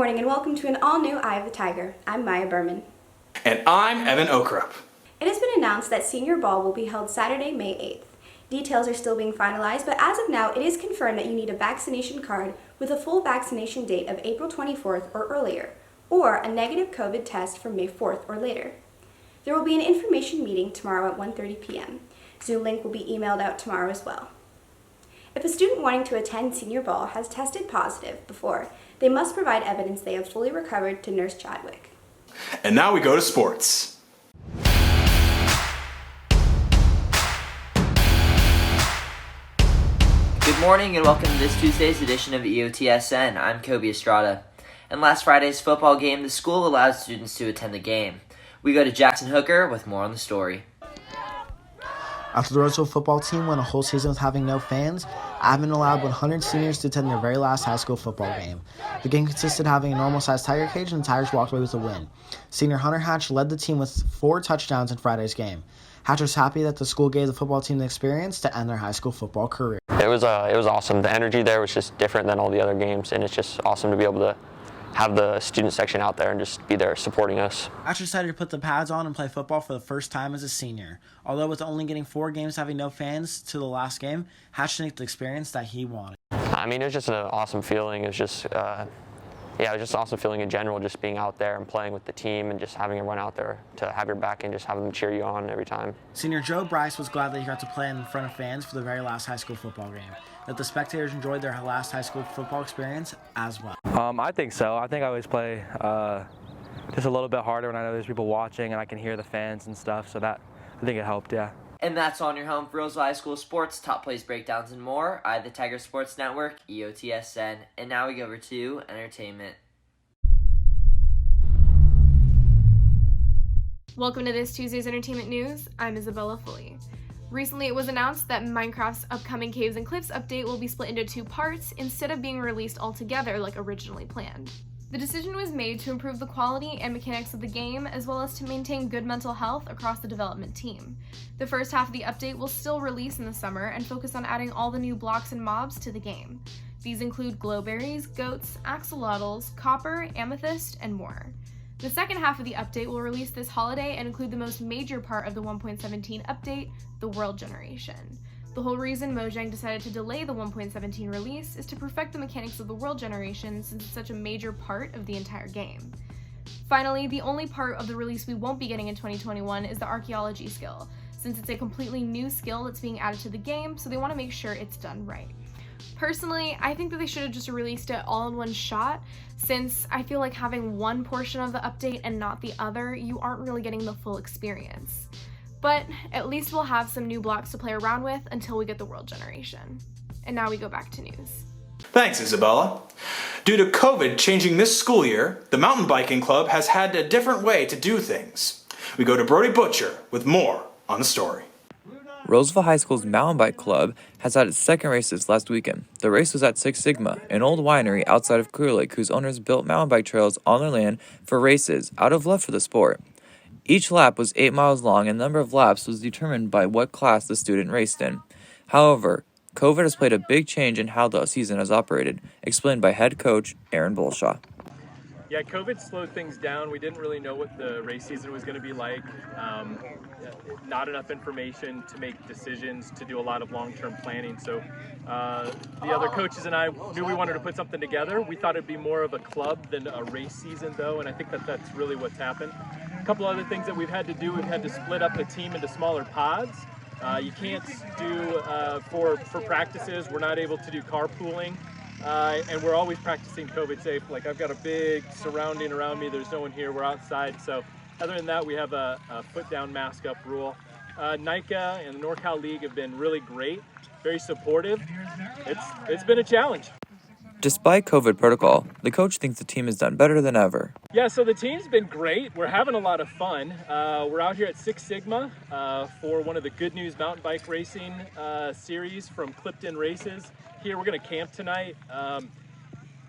morning and welcome to an all-new Eye of the Tiger. I'm Maya Berman. And I'm Evan Okrup. It has been announced that Senior Ball will be held Saturday, May 8th. Details are still being finalized, but as of now, it is confirmed that you need a vaccination card with a full vaccination date of April 24th or earlier, or a negative COVID test from May 4th or later. There will be an information meeting tomorrow at 1:30 p.m. Zoom link will be emailed out tomorrow as well. If a student wanting to attend Senior Ball has tested positive before, they must provide evidence they have fully recovered to Nurse Chadwick. And now we go to sports. Good morning and welcome to this Tuesday's edition of EOTSN. I'm Kobe Estrada. In last Friday's football game, the school allowed students to attend the game. We go to Jackson Hooker with more on the story. After the Roseville football team went a whole season with having no fans, admin allowed 100 seniors to attend their very last high school football game. The game consisted of having a normal-sized Tiger cage, and the Tigers walked away with a win. Senior Hunter Hatch led the team with 4 touchdowns in Friday's game. Hatch was happy that the school gave the football team the experience to end their high school football career. It was awesome. The energy there was just different than all the other games, and it's just awesome to be able to have the student section out there and just be there supporting us. Hatch decided to put the pads on and play football for the first time as a senior. Although with only getting 4 games having no fans to the last game, Hatch didn't get the experience that he wanted. I mean, it was just an awesome feeling. It was just, it was just an awesome feeling in general, just being out there and playing with the team and just having everyone out there to have your back and just have them cheer you on every time. Senior Joe Bryce was glad that he got to play in front of fans for the very last high school football game, that the spectators enjoyed their last high school football experience as well. I think so. I think I always play just a little bit harder when I know there's people watching and I can hear the fans and stuff, so that I think it helped, yeah. And that's on your home for Roseville High School sports, top plays, breakdowns, and more. I, the Tiger Sports Network, EOTSN. And now we go over to entertainment. Welcome to this Tuesday's Entertainment News. I'm Isabella Foley. Recently, it was announced that Minecraft's upcoming Caves and Cliffs update will be split into 2 parts instead of being released all together like originally planned. The decision was made to improve the quality and mechanics of the game, as well as to maintain good mental health across the development team. The first half of the update will still release in the summer and focus on adding all the new blocks and mobs to the game. These include glowberries, goats, axolotls, copper, amethyst, and more. The second half of the update will release this holiday and include the most major part of the 1.17 update, the world generation. The whole reason Mojang decided to delay the 1.17 release is to perfect the mechanics of the world generation, since it's such a major part of the entire game. Finally, the only part of the release we won't be getting in 2021 is the Archaeology Skill, since it's a completely new skill that's being added to the game, so they want to make sure it's done right. Personally, I think that they should have just released it all in one shot, since I feel like having one portion of the update and not the other, you aren't really getting the full experience. But at least we'll have some new blocks to play around with until we get the world generation. And now we go back to news. Thanks, Isabella. Due to COVID changing this school year, the mountain biking club has had a different way to do things. We go to Brody Butcher with more on the story. Roseville High School's Mountain Bike Club has had its second race this last weekend. The race was at Six Sigma, an old winery outside of Clear Lake whose owners built mountain bike trails on their land for races out of love for the sport. Each lap was 8 miles long, and the number of laps was determined by what class the student raced in. However, COVID has played a big change in how the season has operated, explained by head coach Aaron Bolshaw. Yeah, COVID slowed things down. We didn't really know what the race season was going to be like. Not enough information to make decisions, to do a lot of long-term planning. So the other coaches and I knew we wanted to put something together. We thought it'd be more of a club than a race season, though, and I think that that's really what's happened. A couple other things that we've had to do, we've had to split up the team into smaller pods. You can't do, for practices, we're not able to do carpooling. And we're always practicing COVID safe. Like, I've got a big surrounding around me. There's no one here. We're outside. So other than that, we have a foot down, mask up rule. NICA and the NorCal League have been really great, very supportive. It's been a challenge. Despite COVID protocol, the coach thinks the team has done better than ever. Yeah, so the team's been great. We're having a lot of fun. We're out here at Six Sigma for one of the Good News mountain bike racing series from Clifton Races. Here we're going to camp tonight.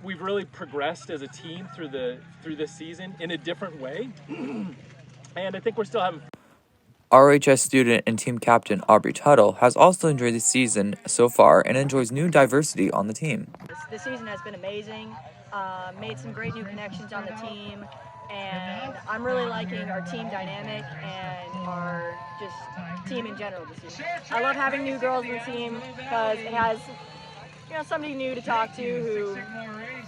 We've really progressed as a team through this season in a different way, and I think we're still having fun. RHS student and team captain Aubrey Tuttle has also enjoyed the season so far and enjoys new diversity on the team. This season has been amazing. made some great new connections on the team, and I'm really liking our team dynamic and our just team in general this year. I love having new girls on the team because it has, somebody new to talk to who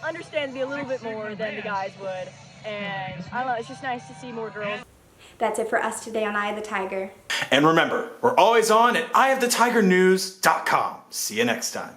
understands me a little bit more than the guys would, and I don't know, it's just nice to see more girls. That's it for us today on Eye of the Tiger. And remember, we're always on at eyeofthetigernews.com. See you next time.